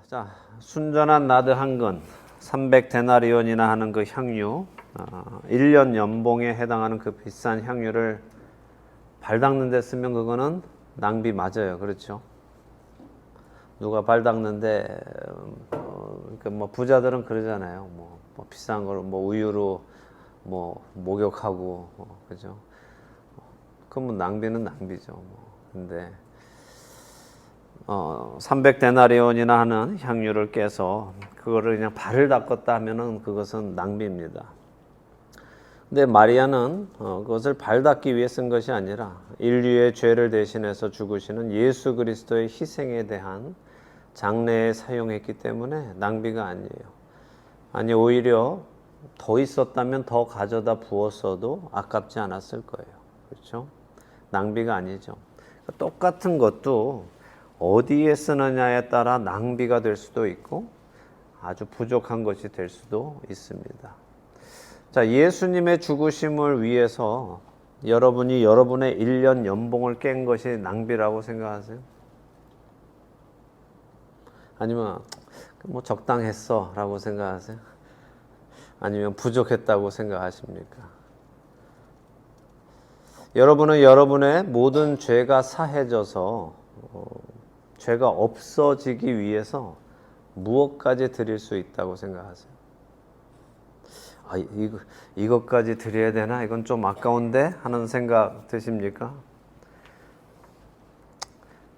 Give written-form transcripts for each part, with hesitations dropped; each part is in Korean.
자, 순전한 나드 한 근, 300데나리온이나 하는 그 향유, 1년 연봉에 해당하는 그 비싼 향유를 발 닦는 데 쓰면 그거는 낭비 맞아요. 그렇죠? 누가 발 닦는데, 그러니까 뭐 부자들은 그러잖아요. 뭐 비싼 걸 뭐 우유로 뭐 목욕하고, 그죠? 그러면 낭비는 낭비죠. 근데 300데나리온이나 하는 향유를 깨서 그거를 그냥 발을 닦았다 하면은 그것은 낭비입니다. 근데 마리아는 그것을 발 닦기 위해 쓴 것이 아니라 인류의 죄를 대신해서 죽으시는 예수 그리스도의 희생에 대한 장례에 사용했기 때문에 낭비가 아니에요. 아니, 오히려 더 있었다면 더 가져다 부었어도 아깝지 않았을 거예요. 그렇죠? 낭비가 아니죠. 똑같은 것도 어디에 쓰느냐에 따라 낭비가 될 수도 있고 아주 부족한 것이 될 수도 있습니다. 자, 예수님의 죽으심을 위해서 여러분이 여러분의 1년 연봉을 깬 것이 낭비라고 생각하세요? 아니면 뭐 적당했어 라고 생각하세요? 아니면 부족했다고 생각하십니까? 여러분은 여러분의 모든 죄가 사해져서 죄가 없어지기 위해서 무엇까지 드릴 수 있다고 생각하세요? 이것까지 드려야 되나? 이건 좀 아까운데? 하는 생각 드십니까?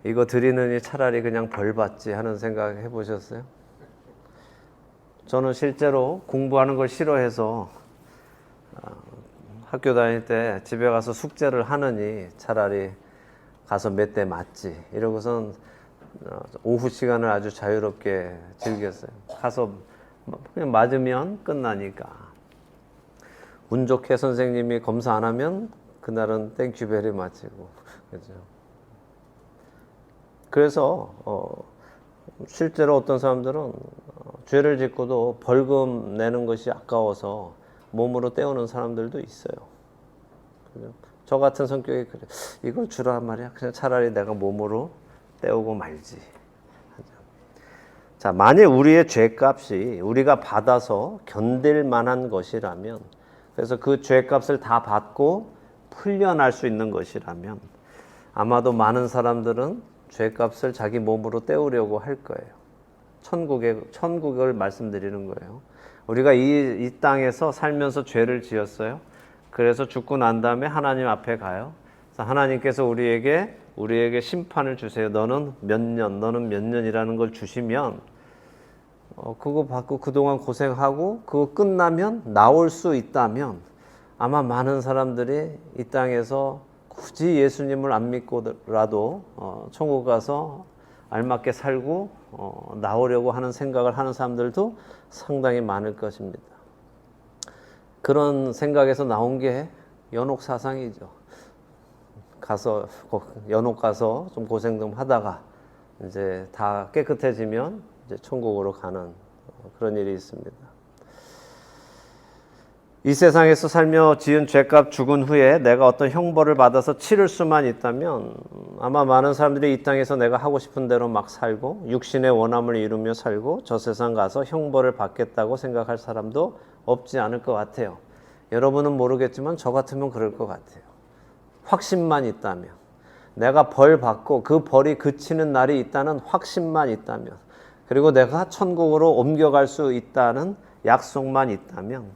이거 드리느니 차라리 그냥 벌 받지 하는 생각 해보셨어요? 저는 실제로 공부하는 걸 싫어해서 학교 다닐 때 집에 가서 숙제를 하느니 차라리 가서 몇 대 맞지 이러고선 오후 시간을 아주 자유롭게 즐겼어요. 가서 그냥 맞으면 끝나니까. 운 좋게 선생님이 검사 안 하면 그날은 땡큐베리 맞히고. 그죠? 그래서 실제로 어떤 사람들은 죄를 짓고도 벌금 내는 것이 아까워서 몸으로 때우는 사람들도 있어요. 그죠? 저 같은 성격이 그래. 이걸 주란 말이야. 그냥 차라리 내가 몸으로 때우고 말지. 자, 만일 우리의 죄값이 우리가 받아서 견딜 만한 것이라면, 그래서 그 죄값을 다 받고 풀려날 수 있는 것이라면 아마도 많은 사람들은 죄값을 자기 몸으로 때우려고 할 거예요. 천국을 말씀드리는 거예요. 우리가 이 땅에서 살면서 죄를 지었어요. 그래서 죽고 난 다음에 하나님 앞에 가요. 하나님께서 우리에게 심판을 주세요. 너는 몇 년이라는 걸 주시면 그거 받고 그동안 고생하고 그거 끝나면 나올 수 있다면 아마 많은 사람들이 이 땅에서 굳이 예수님을 안 믿고라도 천국 가서 알맞게 살고 나오려고 하는 생각을 하는 사람들도 상당히 많을 것입니다. 그런 생각에서 나온 게 연옥 사상이죠. 연옥 가서 좀 고생 좀 하다가 이제 다 깨끗해지면 이제 천국으로 가는 그런 일이 있습니다. 이 세상에서 살며 지은 죄값 죽은 후에 내가 어떤 형벌을 받아서 치를 수만 있다면 아마 많은 사람들이 이 땅에서 내가 하고 싶은 대로 막 살고 육신의 원함을 이루며 살고 저 세상 가서 형벌을 받겠다고 생각할 사람도 없지 않을 것 같아요. 여러분은 모르겠지만 저 같으면 그럴 것 같아요. 확신만 있다면, 내가 벌 받고 그 벌이 그치는 날이 있다는 확신만 있다면, 그리고 내가 천국으로 옮겨갈 수 있다는 약속만 있다면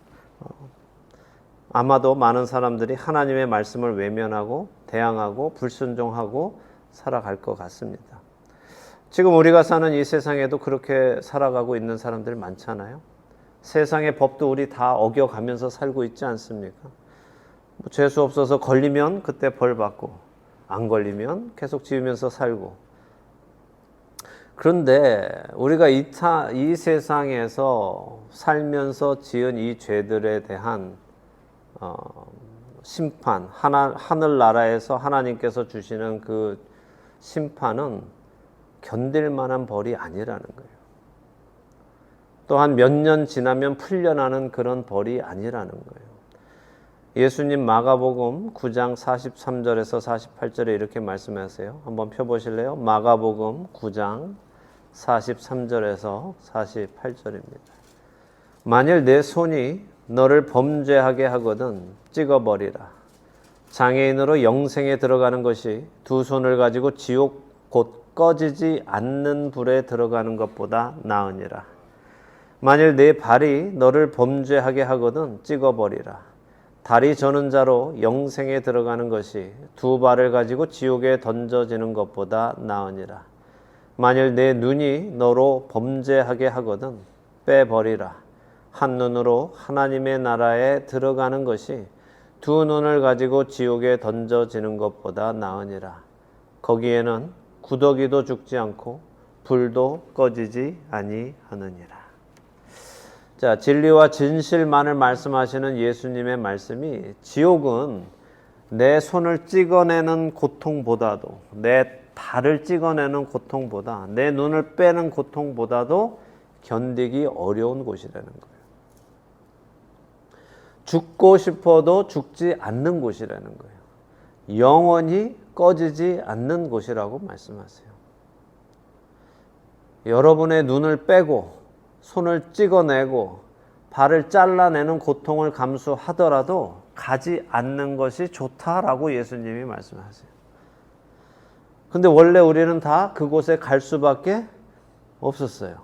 아마도 많은 사람들이 하나님의 말씀을 외면하고 대항하고 불순종하고 살아갈 것 같습니다. 지금 우리가 사는 이 세상에도 그렇게 살아가고 있는 사람들 많잖아요. 세상의 법도 우리 다 어겨가면서 살고 있지 않습니까? 재수 없어서 걸리면 그때 벌 받고 안 걸리면 계속 지으면서 살고. 그런데 우리가 이 세상에서 살면서 지은 이 죄들에 대한 심판, 하늘나라에서 하나님께서 주시는 그 심판은 견딜 만한 벌이 아니라는 거예요. 또한 몇 년 지나면 풀려나는 그런 벌이 아니라는 거예요. 예수님 마가복음 9장 43절에서 48절에 이렇게 말씀하세요. 한번 펴보실래요? 마가복음 9장 43절에서 48절입니다. 만일 내 손이 너를 범죄하게 하거든 찍어버리라. 장애인으로 영생에 들어가는 것이 두 손을 가지고 지옥 곧 꺼지지 않는 불에 들어가는 것보다 나으니라. 만일 내 발이 너를 범죄하게 하거든 찍어버리라. 다리 저는 자로 영생에 들어가는 것이 두 발을 가지고 지옥에 던져지는 것보다 나으니라. 만일 내 눈이 너로 범죄하게 하거든 빼버리라. 한 눈으로 하나님의 나라에 들어가는 것이 두 눈을 가지고 지옥에 던져지는 것보다 나으니라. 거기에는 구더기도 죽지 않고 불도 꺼지지 아니하느니라. 자, 진리와 진실만을 말씀하시는 예수님의 말씀이 지옥은 내 손을 찍어내는 고통보다도, 내 발을 찍어내는 고통보다, 내 눈을 빼는 고통보다도 견디기 어려운 곳이라는 거예요. 죽고 싶어도 죽지 않는 곳이라는 거예요. 영원히 꺼지지 않는 곳이라고 말씀하세요. 여러분의 눈을 빼고 손을 찍어내고 발을 잘라내는 고통을 감수하더라도 가지 않는 것이 좋다라고 예수님이 말씀하세요. 근데 원래 우리는 다 그곳에 갈 수밖에 없었어요.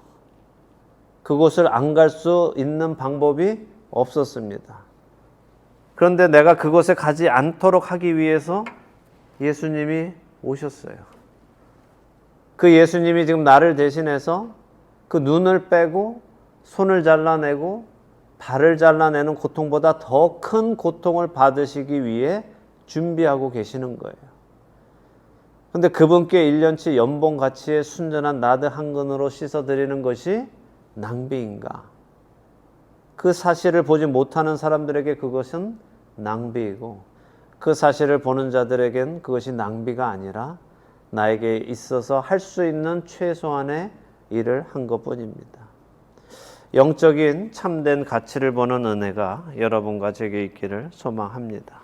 그곳을 안 갈 수 있는 방법이 없었습니다. 그런데 내가 그곳에 가지 않도록 하기 위해서 예수님이 오셨어요. 그 예수님이 지금 나를 대신해서 그 눈을 빼고 손을 잘라내고 발을 잘라내는 고통보다 더 큰 고통을 받으시기 위해 준비하고 계시는 거예요. 그런데 그분께 1년치 연봉 가치의 순전한 나드 한 근으로 씻어드리는 것이 낭비인가? 그 사실을 보지 못하는 사람들에게 그것은 낭비이고, 그 사실을 보는 자들에겐 그것이 낭비가 아니라 나에게 있어서 할 수 있는 최소한의 일을 한 것뿐입니다. 영적인 참된 가치를 보는 은혜가 여러분과 제게 있기를 소망합니다.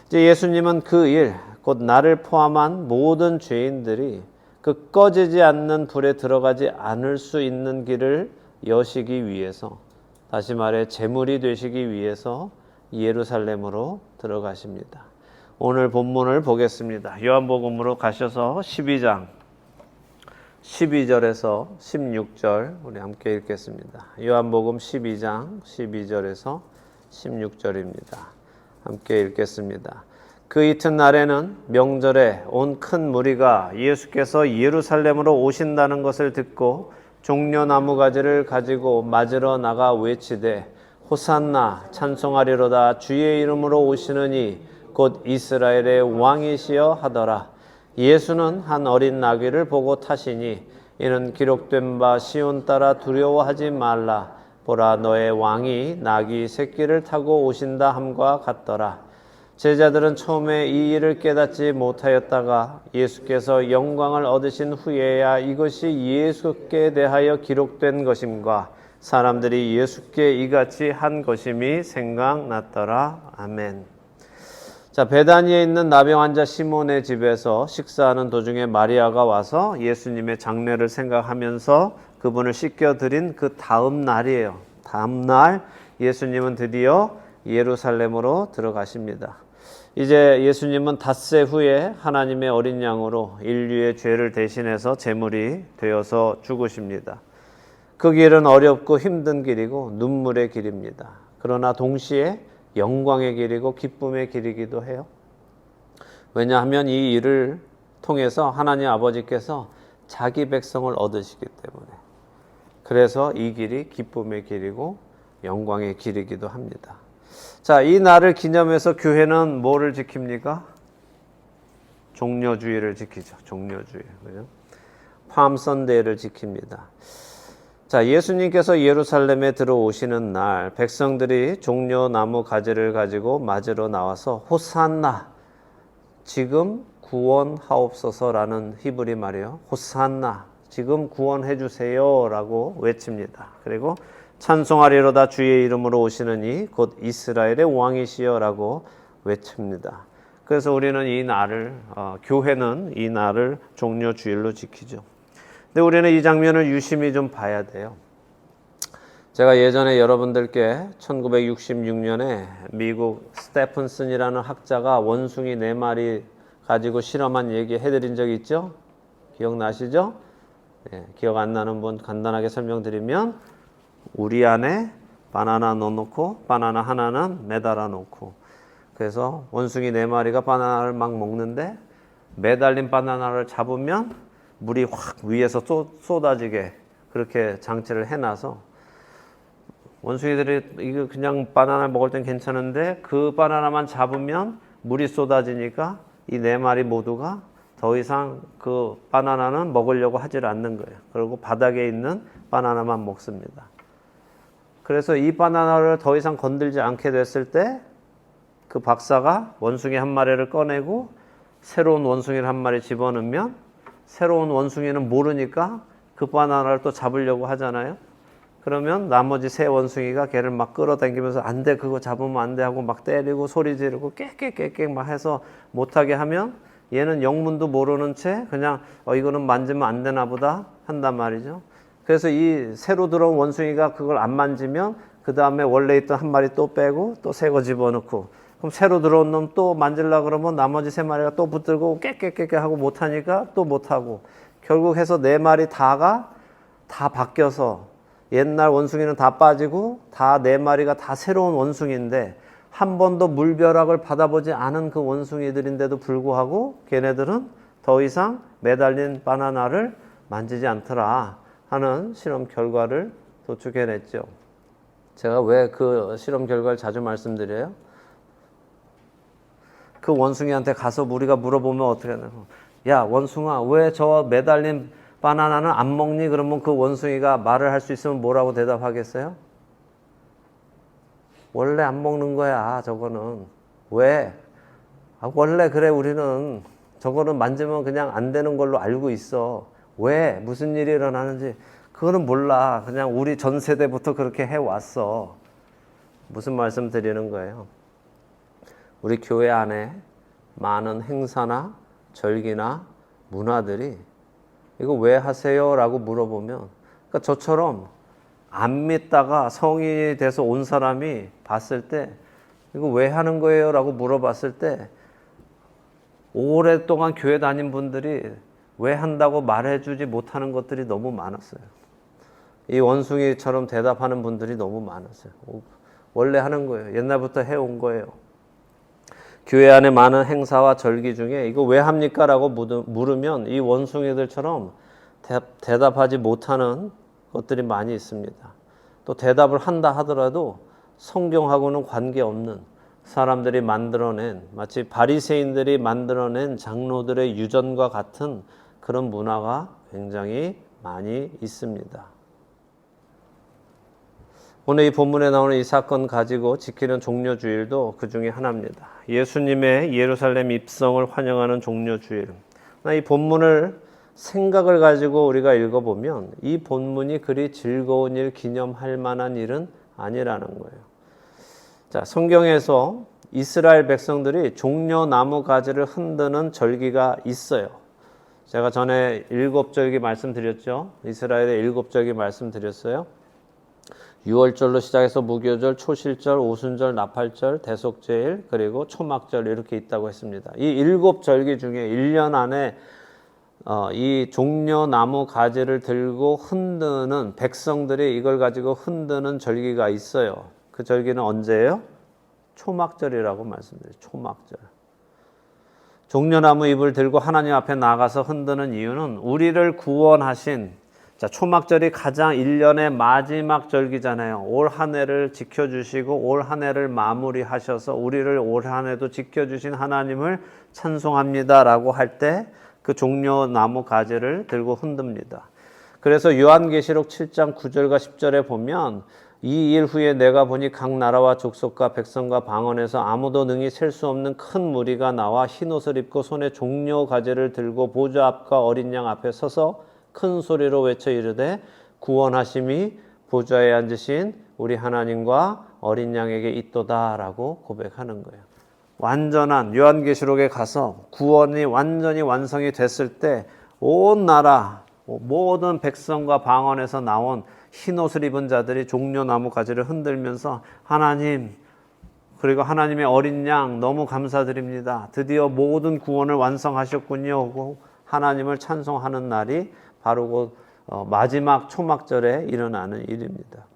이제 예수님은 그 일, 곧 나를 포함한 모든 죄인들이 그 꺼지지 않는 불에 들어가지 않을 수 있는 길을 여시기 위해서, 다시 말해 제물이 되시기 위해서 예루살렘으로 들어가십니다. 오늘 본문을 보겠습니다. 요한복음으로 가셔서 12장 12절에서 16절 우리 함께 읽겠습니다. 요한복음 12장 12절에서 16절입니다. 함께 읽겠습니다. 그 이튿날에는 명절에 온 큰 무리가 예수께서 예루살렘으로 오신다는 것을 듣고 종려나무 가지를 가지고 맞으러 나가 외치되 호산나 찬송하리로다 주의 이름으로 오시느니 곧 이스라엘의 왕이시여 하더라. 예수는 한 어린 나귀를 보고 타시니 이는 기록된 바 시온 따라 두려워하지 말라. 보라 너의 왕이 나귀 새끼를 타고 오신다 함과 같더라. 제자들은 처음에 이 일을 깨닫지 못하였다가 예수께서 영광을 얻으신 후에야 이것이 예수께 대하여 기록된 것임과 사람들이 예수께 이같이 한 것임이 생각났더라. 아멘. 자, 베다니에 있는 나병 환자 시몬의 집에서 식사하는 도중에 마리아가 와서 예수님의 장례를 생각하면서 그분을 씻겨드린 그 다음 날이에요. 다음 날 예수님은 드디어 예루살렘으로 들어가십니다. 이제 예수님은 닷새 후에 하나님의 어린 양으로 인류의 죄를 대신해서 제물이 되어서 죽으십니다. 그 길은 어렵고 힘든 길이고 눈물의 길입니다. 그러나 동시에 영광의 길이고 기쁨의 길이기도 해요. 왜냐하면 이 일을 통해서 하나님 아버지께서 자기 백성을 얻으시기 때문에, 그래서 이 길이 기쁨의 길이고 영광의 길이기도 합니다. 자, 이 날을 기념해서 교회는 뭐를 지킵니까? 종려주의를 지키죠. 종려주의. 그죠? 팜 선데이를 지킵니다. 자, 예수님께서 예루살렘에 들어오시는 날 백성들이 종려나무 가지를 가지고 맞으러 나와서 호산나, 지금 구원하옵소서라는 히브리 말이에요. 호산나, 지금 구원해 주세요라고 외칩니다. 그리고 찬송하리로다 주의 이름으로 오시느니 곧 이스라엘의 왕이시여라고 외칩니다. 그래서 우리는 이 날을 교회는 이 날을 종려주일로 지키죠. 근데 우리는 이 장면을 유심히 좀 봐야 돼요. 제가 예전에 여러분들께 1966년에 미국 스테픈슨이라는 학자가 원숭이 4마리 가지고 실험한 얘기 해드린 적이 있죠? 기억나시죠? 네, 기억 안 나는 분 간단하게 설명드리면 우리 안에 바나나 넣어놓고 바나나 하나는 매달아 놓고 그래서 원숭이 4마리가 바나나를 막 먹는데 매달린 바나나를 잡으면 물이 확 위에서 쏟아지게 그렇게 장치를 해놔서 원숭이들이 이거 그냥 바나나 먹을 땐 괜찮은데 그 바나나만 잡으면 물이 쏟아지니까 이 4마리 모두가 더 이상 그 바나나는 먹으려고 하질 않는 거예요. 그리고 바닥에 있는 바나나만 먹습니다. 그래서 이 바나나를 더 이상 건들지 않게 됐을 때 그 박사가 원숭이 한 마리를 꺼내고 새로운 원숭이를 한 마리 집어넣으면 새로운 원숭이는 모르니까 그 바나나를 또 잡으려고 하잖아요. 그러면 나머지 새 원숭이가 걔를 막 끌어당기면서 안 돼, 그거 잡으면 안 돼 하고 막 때리고 소리 지르고 깨깨깨깨 막 해서 못하게 하면 얘는 영문도 모르는 채 그냥 이거는 만지면 안 되나 보다 한단 말이죠. 그래서 이 새로 들어온 원숭이가 그걸 안 만지면 그 다음에 원래 있던 한 마리 또 빼고 또 새 거 집어넣고 그럼 새로 들어온 놈 또 만지려고 그러면 나머지 3마리가 또 붙들고 깨깨깨깨 하고 못하니까 또 못하고 결국 해서 4마리 다가 다 바뀌어서 옛날 원숭이는 다 빠지고 다 4마리가 다 새로운 원숭이인데 한 번도 물벼락을 받아보지 않은 그 원숭이들인데도 불구하고 걔네들은 더 이상 매달린 바나나를 만지지 않더라 하는 실험 결과를 도출해냈죠. 제가 왜 그 실험 결과를 자주 말씀드려요? 그 원숭이한테 가서 우리가 물어보면 어떻게 하냐고. 야, 원숭아, 왜 저 매달린 바나나는 안 먹니? 그러면 그 원숭이가 말을 할 수 있으면 뭐라고 대답하겠어요? 원래 안 먹는 거야, 저거는. 왜? 원래 그래, 우리는. 저거는 만지면 그냥 안 되는 걸로 알고 있어. 왜? 무슨 일이 일어나는지. 그거는 몰라. 그냥 우리 전 세대부터 그렇게 해왔어. 무슨 말씀 드리는 거예요? 우리 교회 안에 많은 행사나 절기나 문화들이 이거 왜 하세요? 라고 물어보면 그러니까 저처럼 안 믿다가 성인이 돼서 온 사람이 봤을 때 이거 왜 하는 거예요? 라고 물어봤을 때 오랫동안 교회 다닌 분들이 왜 한다고 말해주지 못하는 것들이 너무 많았어요. 이 원숭이처럼 대답하는 분들이 너무 많았어요. 원래 하는 거예요. 옛날부터 해온 거예요. 교회 안에 많은 행사와 절기 중에 이거 왜 합니까? 라고 물으면 이 원숭이들처럼 대답하지 못하는 것들이 많이 있습니다. 또 대답을 한다 하더라도 성경하고는 관계없는 사람들이 만들어낸 마치 바리새인들이 만들어낸 장로들의 유전과 같은 그런 문화가 굉장히 많이 있습니다. 오늘 이 본문에 나오는 이 사건 가지고 지키는 종려주일도 그 중에 하나입니다. 예수님의 예루살렘 입성을 환영하는 종려주일. 이 본문을 생각을 가지고 우리가 읽어보면 이 본문이 그리 즐거운 일, 기념할 만한 일은 아니라는 거예요. 자, 성경에서 이스라엘 백성들이 종려나무 가지를 흔드는 절기가 있어요. 제가 전에 7절기 말씀드렸죠. 이스라엘의 7절기 말씀드렸어요. 6월절로 시작해서 무교절, 초실절, 오순절, 나팔절, 대속제일, 그리고 초막절 이렇게 있다고 했습니다. 이 7절기 중에 1년 안에 이 종려나무 가지를 들고 흔드는 백성들이 이걸 가지고 흔드는 절기가 있어요. 그 절기는 언제예요? 초막절이라고 말씀드려요. 초막절. 종려나무 잎을 들고 하나님 앞에 나가서 흔드는 이유는 우리를 구원하신 자, 초막절이 가장 1년의 마지막 절기잖아요. 올 한 해를 지켜주시고 올 한 해를 마무리하셔서 우리를 올 한 해도 지켜주신 하나님을 찬송합니다 라고 할 때 그 종려나무 가지를 들고 흔듭니다. 그래서 요한계시록 7장 9절과 10절에 보면 이 일 후에 내가 보니 각 나라와 족속과 백성과 방언에서 아무도 능히 셀 수 없는 큰 무리가 나와 흰옷을 입고 손에 종려 가지를 들고 보좌 앞과 어린 양 앞에 서서 큰 소리로 외쳐 이르되 구원하심이 보좌에 앉으신 우리 하나님과 어린 양에게 있도다라고 고백하는 거예요. 완전한 요한계시록에 가서 구원이 완전히 완성이 됐을 때 온 나라, 모든 백성과 방언에서 나온 흰옷을 입은 자들이 종려나무 가지를 흔들면서 하나님, 그리고 하나님의 어린 양 너무 감사드립니다. 드디어 모든 구원을 완성하셨군요 하고 하나님을 찬송하는 날이 바로 그 마지막 초막절에 일어나는 일입니다.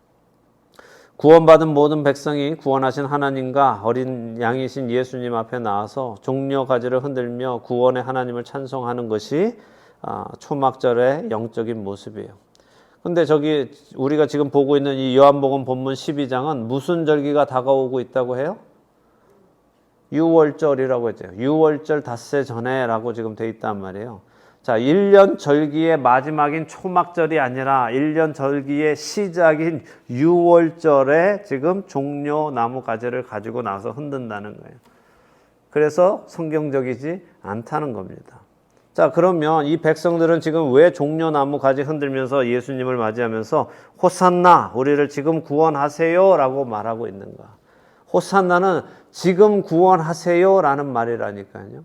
구원받은 모든 백성이 구원하신 하나님과 어린 양이신 예수님 앞에 나와서 종려 가지를 흔들며 구원의 하나님을 찬송하는 것이 초막절의 영적인 모습이에요. 근데 저기 우리가 지금 보고 있는 이 요한복음 본문 12장은 무슨 절기가 다가오고 있다고 해요? 유월절이라고 했죠. 유월절 닷새 전에라고 지금 돼 있단 말이에요. 자, 1년 절기의 마지막인 초막절이 아니라 1년 절기의 시작인 유월절에 지금 종려나무 가지를 가지고 나서 흔든다는 거예요. 그래서 성경적이지 않다는 겁니다. 자, 그러면 이 백성들은 지금 왜 종려나무 가지 흔들면서 예수님을 맞이하면서 호산나, 우리를 지금 구원하세요 라고 말하고 있는가? 호산나는 지금 구원하세요 라는 말이라니까요.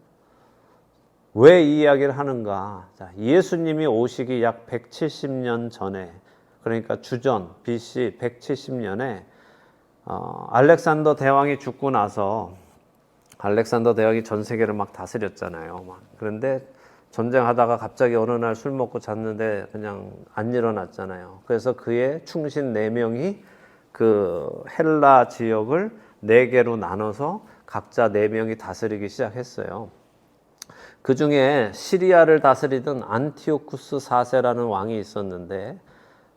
왜 이 이야기를 하는가? 자, 예수님이 오시기 약 170년 전에, 그러니까 주전 BC 170년에 알렉산더 대왕이 죽고 나서 알렉산더 대왕이 전 세계를 막 다스렸잖아요. 그런데 전쟁하다가 갑자기 어느 날 술 먹고 잤는데 그냥 안 일어났잖아요. 그래서 그의 충신 4명이 그 헬라 지역을 4개로 나눠서 각자 4명이 다스리기 시작했어요. 그 중에 시리아를 다스리던 안티오쿠스 4세라는 왕이 있었는데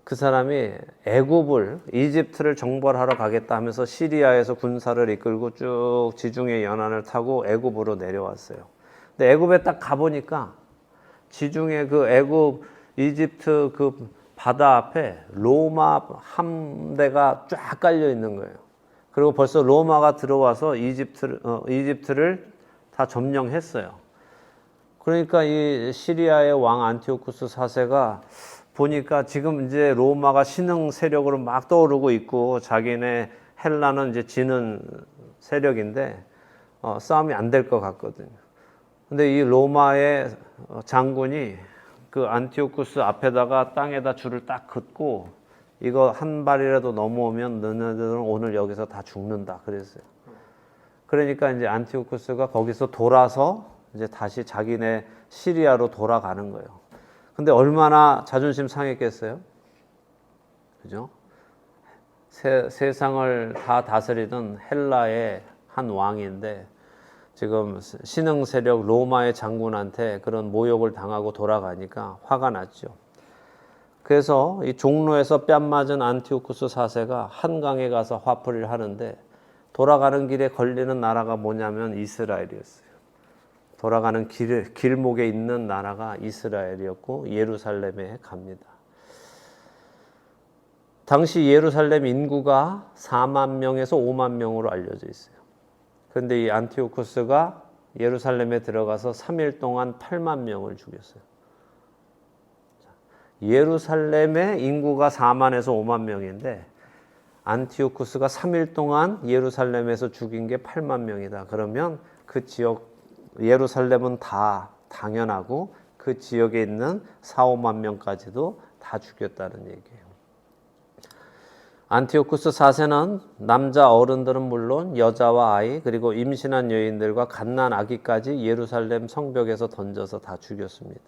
그 사람이 애굽을, 이집트를 정벌하러 가겠다 하면서 시리아에서 군사를 이끌고 쭉 지중해 연안을 타고 애굽으로 내려왔어요. 근데 애굽에 딱 가보니까 지중해 그 애굽, 이집트 그 바다 앞에 로마 함대가 쫙 깔려 있는 거예요. 그리고 벌써 로마가 들어와서 이집트를 다 점령했어요. 그러니까 이 시리아의 왕 안티오쿠스 4세가 보니까 지금 이제 로마가 신흥 세력으로 막 떠오르고 있고 자기네 헬라는 이제 지는 세력인데 싸움이 안 될 것 같거든요. 근데 이 로마의 장군이 그 안티오쿠스 앞에다가 땅에다 줄을 딱 긋고 이거 한 발이라도 넘어오면 너네들은 오늘 여기서 다 죽는다 그랬어요. 그러니까 이제 안티오쿠스가 거기서 돌아서 이제 다시 자기네 시리아로 돌아가는 거예요. 근데 얼마나 자존심 상했겠어요? 그죠? 세상을 다 다스리던 헬라의 한 왕인데 지금 신흥 세력 로마의 장군한테 그런 모욕을 당하고 돌아가니까 화가 났죠. 그래서 이 종로에서 뺨 맞은 안티오쿠스 4세가 한강에 가서 화풀이를 하는데 돌아가는 길에 걸리는 나라가 뭐냐면 이스라엘이었어요. 돌아가는 길목에 있는 나라가 이스라엘이었고 예루살렘에 갑니다. 당시 예루살렘 인구가 4만 명에서 5만 명으로 알려져 있어요. 그런데 이 안티오쿠스가 예루살렘에 들어가서 3일 동안 8만 명을 죽였어요. 예루살렘의 인구가 4만에서 5만 명인데 안티오쿠스가 3일 동안 예루살렘에서 죽인 게 8만 명이다. 그러면 그 지역 예루살렘은 다 당연하고 그 지역에 있는 4, 5만 명까지도 다 죽였다는 얘기예요. 안티오쿠스 4세는 남자 어른들은 물론 여자와 아이 그리고 임신한 여인들과 갓난 아기까지 예루살렘 성벽에서 던져서 다 죽였습니다.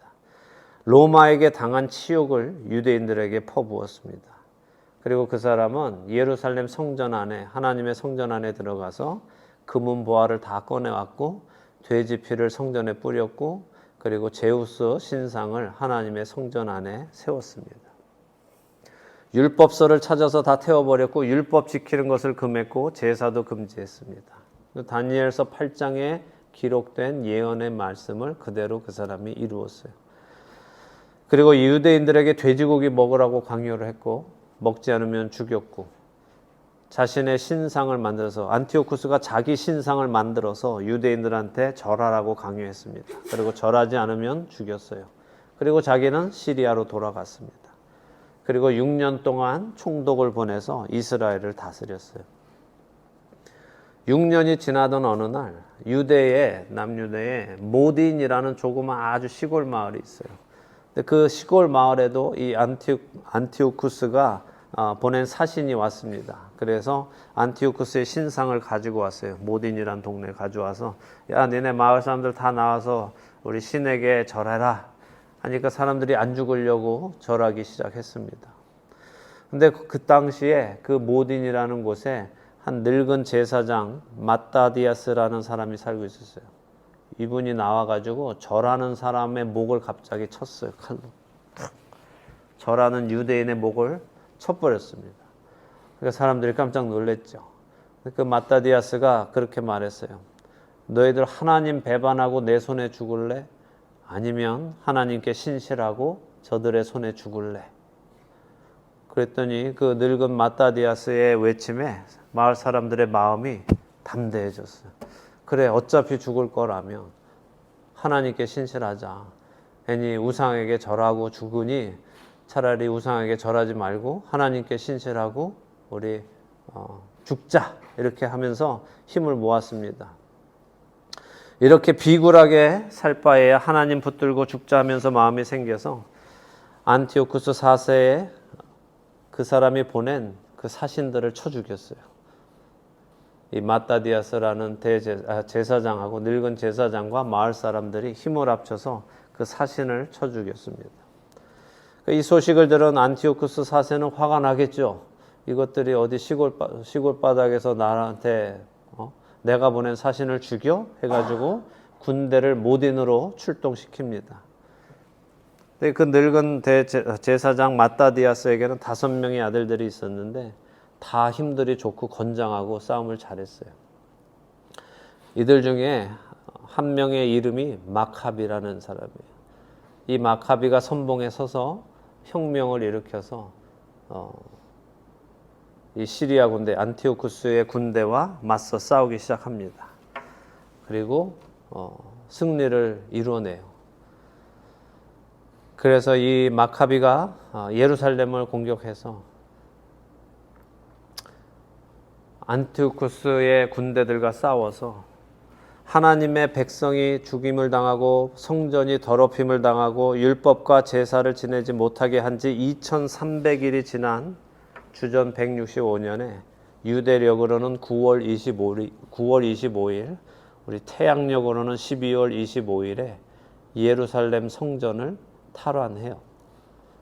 로마에게 당한 치욕을 유대인들에게 퍼부었습니다. 그리고 그 사람은 예루살렘 성전 안에 하나님의 성전 안에 들어가서 금은 보화를 다 꺼내왔고 돼지 피를 성전에 뿌렸고 그리고 제우스 신상을 하나님의 성전 안에 세웠습니다. 율법서를 찾아서 다 태워버렸고 율법 지키는 것을 금했고 제사도 금지했습니다. 다니엘서 8장에 기록된 예언의 말씀을 그대로 그 사람이 이루었어요. 그리고 유대인들에게 돼지고기 먹으라고 강요를 했고 먹지 않으면 죽였고 자신의 신상을 만들어서 안티오쿠스가 자기 신상을 만들어서 유대인들한테 절하라고 강요했습니다. 그리고 절하지 않으면 죽였어요. 그리고 자기는 시리아로 돌아갔습니다. 그리고 6년 동안 총독을 보내서 이스라엘을 다스렸어요. 6년이 지나던 어느 날 유대의 남유대에 모딘이라는 조그만 아주 시골 마을이 있어요. 근데 그 시골 마을에도 이 안티오쿠스가 보낸 사신이 왔습니다. 그래서 안티오쿠스의 신상을 가지고 왔어요. 모딘이란 동네에 가져와서 야, 니네 마을 사람들 다 나와서 우리 신에게 절해라 하니까 사람들이 안 죽으려고 절하기 시작했습니다. 근데 그 당시에 그 모딘이라는 곳에 한 늙은 제사장 마따디아스라는 사람이 살고 있었어요. 이분이 나와가지고 절하는 사람의 목을 갑자기 쳤어요. 칼로. 절하는 유대인의 목을 쳐버렸습니다. 그러니까 사람들이 깜짝 놀랐죠. 그 마따디아스가 그렇게 말했어요. 너희들 하나님 배반하고 내 손에 죽을래? 아니면 하나님께 신실하고 저들의 손에 죽을래? 그랬더니 그 늙은 마따디아스의 외침에 마을 사람들의 마음이 담대해졌어요. 그래, 어차피 죽을 거라면 하나님께 신실하자. 괜히 우상에게 절하고 죽으니 차라리 우상에게 절하지 말고 하나님께 신실하고 우리 죽자. 이렇게 하면서 힘을 모았습니다. 이렇게 비굴하게 살 바에 하나님 붙들고 죽자 하면서 마음이 생겨서 안티오쿠스 4세에 그 사람이 보낸 그 사신들을 쳐 죽였어요. 이 마따디아스라는 제사장하고 늙은 제사장과 마을 사람들이 힘을 합쳐서 그 사신을 쳐 죽였습니다. 이 소식을 들은 안티오쿠스 4세는 화가 나겠죠. 이것들이 어디 시골 바닥에서 나한테 내가 보낸 사신을 죽여? 해가지고 군대를 모딘으로 출동시킵니다. 그 늙은 제사장 마따디아스에게는 5명의 아들들이 있었는데 다 힘들이 좋고 건장하고 싸움을 잘했어요. 이들 중에 한 명의 이름이 마카비라는 사람이에요. 이 마카비가 선봉에 서서 혁명을 일으켜서 이 시리아 군대 안티오쿠스의 군대와 맞서 싸우기 시작합니다. 그리고 승리를 이루어내요. 그래서 이 마카비가 예루살렘을 공격해서 안티오쿠스의 군대들과 싸워서 하나님의 백성이 죽임을 당하고 성전이 더럽힘을 당하고 율법과 제사를 지내지 못하게 한 지 2300일이 지난 주전 165년에 유대력으로는 9월 25일, 우리 태양력으로는 12월 25일에 예루살렘 성전을 탈환해요.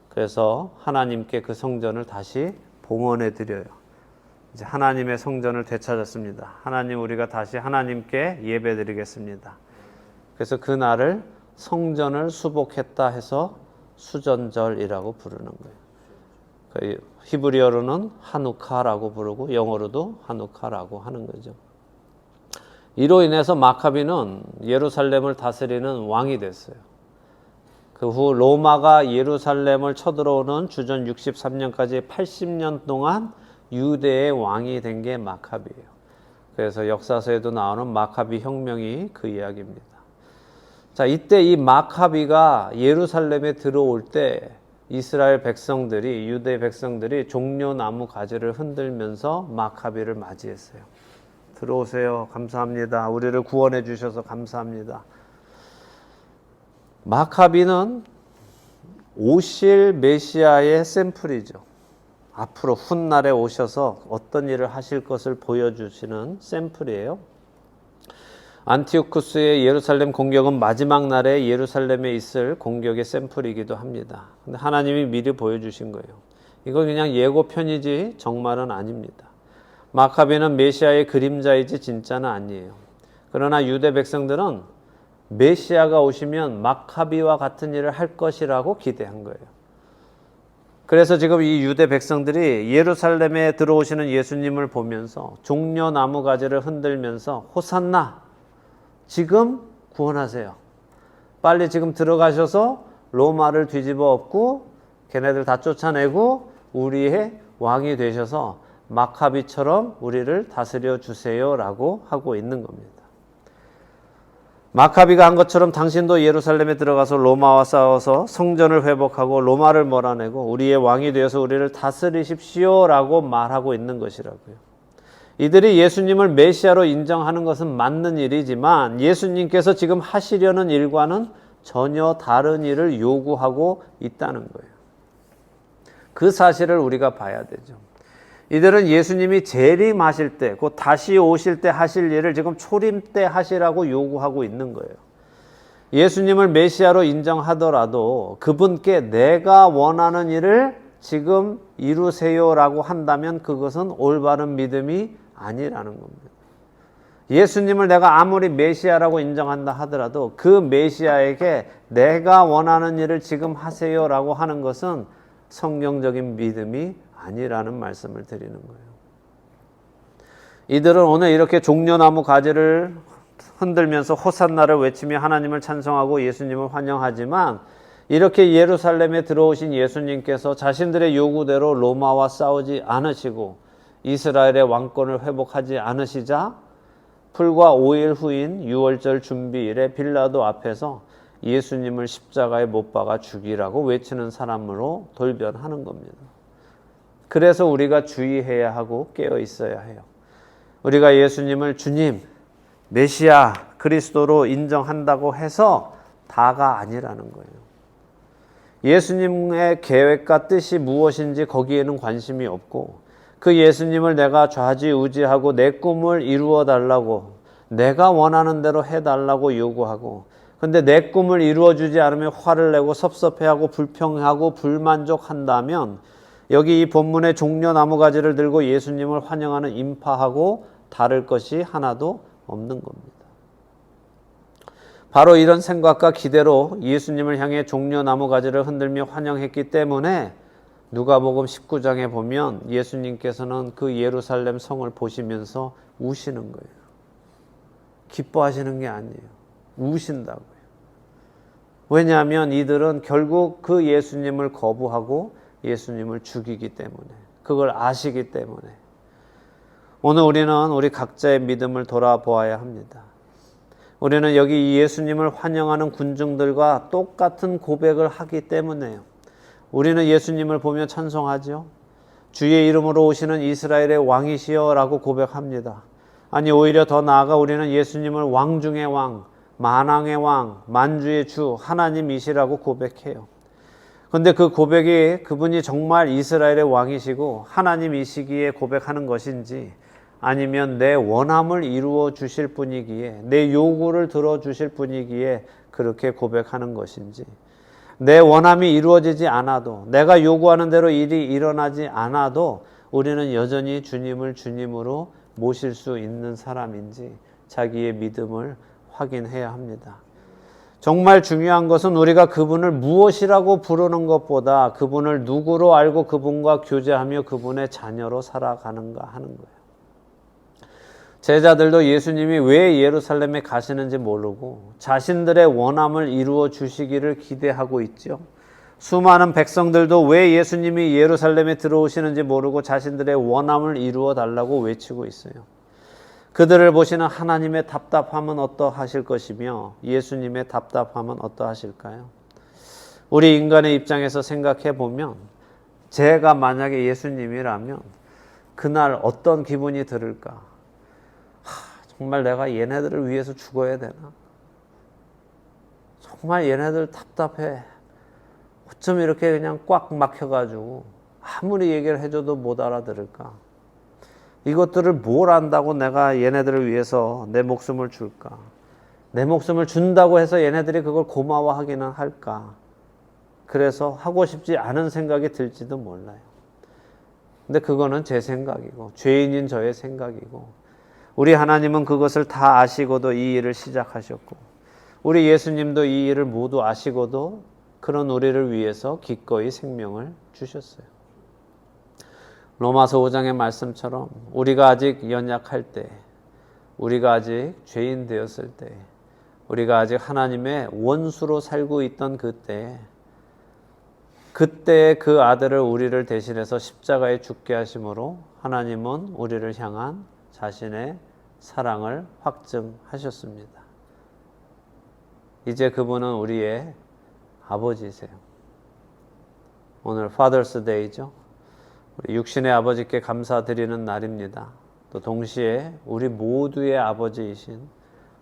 그래서 하나님께 그 성전을 다시 봉헌해 드려요. 이제 하나님의 성전을 되찾았습니다. 하나님, 우리가 다시 하나님께 예배 드리겠습니다. 그래서 그 날을 성전을 수복했다 해서 수전절이라고 부르는 거예요. 히브리어로는 하누카라고 부르고 영어로도 하누카라고 하는 거죠. 이로 인해서 마카비는 예루살렘을 다스리는 왕이 됐어요. 그 후 로마가 예루살렘을 쳐들어오는 주전 63년까지 80년 동안 유대의 왕이 된 게 마카비예요. 그래서 역사서에도 나오는 마카비 혁명이 그 이야기입니다. 자, 이때 이 마카비가 예루살렘에 들어올 때 이스라엘 백성들이, 유대 백성들이 종려나무 가지를 흔들면서 마카비를 맞이했어요. 들어오세요. 감사합니다. 우리를 구원해 주셔서 감사합니다. 마카비는 오실 메시아의 샘플이죠. 앞으로 훗날에 오셔서 어떤 일을 하실 것을 보여주시는 샘플이에요. 안티오쿠스의 예루살렘 공격은 마지막 날에 예루살렘에 있을 공격의 샘플이기도 합니다. 근데 하나님이 미리 보여주신 거예요. 이건 그냥 예고편이지 정말은 아닙니다. 마카비는 메시아의 그림자이지 진짜는 아니에요. 그러나 유대 백성들은 메시아가 오시면 마카비와 같은 일을 할 것이라고 기대한 거예요. 그래서 지금 이 유대 백성들이 예루살렘에 들어오시는 예수님을 보면서 종려나무 가지를 흔들면서 호산나, 지금 구원하세요. 빨리 지금 들어가셔서 로마를 뒤집어 엎고 걔네들 다 쫓아내고 우리의 왕이 되셔서 마카비처럼 우리를 다스려 주세요라고 하고 있는 겁니다. 마카비가 한 것처럼 당신도 예루살렘에 들어가서 로마와 싸워서 성전을 회복하고 로마를 몰아내고 우리의 왕이 되어서 우리를 다스리십시오라고 말하고 있는 것이라고요. 이들이 예수님을 메시아로 인정하는 것은 맞는 일이지만 예수님께서 지금 하시려는 일과는 전혀 다른 일을 요구하고 있다는 거예요. 그 사실을 우리가 봐야 되죠. 이들은 예수님이 재림하실 때, 곧 다시 오실 때 하실 일을 지금 초림 때 하시라고 요구하고 있는 거예요. 예수님을 메시아로 인정하더라도 그분께 내가 원하는 일을 지금 이루세요라고 한다면 그것은 올바른 믿음이 아니라는 겁니다. 예수님을 내가 아무리 메시아라고 인정한다 하더라도 그 메시아에게 내가 원하는 일을 지금 하세요라고 하는 것은 성경적인 믿음이 아니라는 말씀을 드리는 거예요. 이들은 오늘 이렇게 종려나무 가지를 흔들면서 호산나를 외치며 하나님을 찬송하고 예수님을 환영하지만 이렇게 예루살렘에 들어오신 예수님께서 자신들의 요구대로 로마와 싸우지 않으시고 이스라엘의 왕권을 회복하지 않으시자 불과 5일 후인 6월절 준비일에 빌라도 앞에서 예수님을 십자가에 못 박아 죽이라고 외치는 사람으로 돌변하는 겁니다. 그래서 우리가 주의해야 하고 깨어 있어야 해요. 우리가 예수님을 주님, 메시아, 그리스도로 인정한다고 해서 다가 아니라는 거예요. 예수님의 계획과 뜻이 무엇인지 거기에는 관심이 없고 그 예수님을 내가 좌지우지하고 내 꿈을 이루어 달라고 내가 원하는 대로 해달라고 요구하고 근데 내 꿈을 이루어주지 않으면 화를 내고 섭섭해하고 불평하고 불만족한다면 여기 이 본문의 종려나무 가지를 들고 예수님을 환영하는 인파하고 다를 것이 하나도 없는 겁니다. 바로 이런 생각과 기대로 예수님을 향해 종려나무 가지를 흔들며 환영했기 때문에 누가복음 19장에 보면 예수님께서는 그 예루살렘 성을 보시면서 우시는 거예요. 기뻐하시는 게 아니에요. 우신다고요. 왜냐하면 이들은 결국 그 예수님을 거부하고 예수님을 죽이기 때문에, 그걸 아시기 때문에. 오늘 우리는 우리 각자의 믿음을 돌아보아야 합니다. 우리는 여기 이 예수님을 환영하는 군중들과 똑같은 고백을 하기 때문에요. 우리는 예수님을 보며 찬송하죠. 주의 이름으로 오시는 이스라엘의 왕이시여 라고 고백합니다. 아니 오히려 더 나아가 우리는 예수님을 왕 중의 왕, 만왕의 왕, 만주의 주, 하나님이시라고 고백해요. 그런데 그 고백이 그분이 정말 이스라엘의 왕이시고 하나님이시기에 고백하는 것인지 아니면 내 원함을 이루어 주실 분이기에 내 요구를 들어주실 분이기에 그렇게 고백하는 것인지 내 원함이 이루어지지 않아도 내가 요구하는 대로 일이 일어나지 않아도 우리는 여전히 주님을 주님으로 모실 수 있는 사람인지 자기의 믿음을 확인해야 합니다. 정말 중요한 것은 우리가 그분을 무엇이라고 부르는 것보다 그분을 누구로 알고 그분과 교제하며 그분의 자녀로 살아가는가 하는 거예요. 제자들도 예수님이 왜 예루살렘에 가시는지 모르고 자신들의 원함을 이루어 주시기를 기대하고 있죠. 수많은 백성들도 왜 예수님이 예루살렘에 들어오시는지 모르고 자신들의 원함을 이루어 달라고 외치고 있어요. 그들을 보시는 하나님의 답답함은 어떠하실 것이며 예수님의 답답함은 어떠하실까요? 우리 인간의 입장에서 생각해 보면 제가 만약에 예수님이라면 그날 어떤 기분이 들을까? 정말 내가 얘네들을 위해서 죽어야 되나? 정말 얘네들 답답해. 어쩜 이렇게 그냥 꽉 막혀가지고 아무리 얘기를 해줘도 못 알아들을까? 이것들을 뭘 안다고 내가 얘네들을 위해서 내 목숨을 줄까? 내 목숨을 준다고 해서 얘네들이 그걸 고마워하기는 할까? 그래서 하고 싶지 않은 생각이 들지도 몰라요. 근데 그거는 제 생각이고 죄인인 저의 생각이고 우리 하나님은 그것을 다 아시고도 이 일을 시작하셨고 우리 예수님도 이 일을 모두 아시고도 그런 우리를 위해서 기꺼이 생명을 주셨어요. 로마서 5장의 말씀처럼 우리가 아직 연약할 때, 우리가 아직 죄인 되었을 때, 우리가 아직 하나님의 원수로 살고 있던 그때 그 아들을 우리를 대신해서 십자가에 죽게 하심으로 하나님은 우리를 향한 자신의 사랑을 확증하셨습니다. 이제 그분은 우리의 아버지세요. 오늘 Father's Day죠. 우리 육신의 아버지께 감사드리는 날입니다. 또 동시에 우리 모두의 아버지이신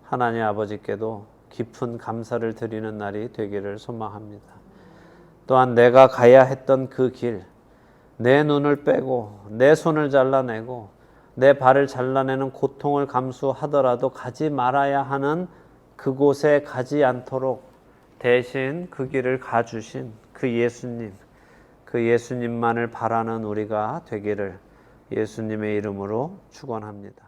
하나님 아버지께도 깊은 감사를 드리는 날이 되기를 소망합니다. 또한 내가 가야 했던 그 길, 내 눈을 빼고 내 손을 잘라내고 내 발을 잘라내는 고통을 감수하더라도 가지 말아야 하는 그곳에 가지 않도록 대신 그 길을 가주신 그 예수님만을 바라는 우리가 되기를 예수님의 이름으로 축원합니다.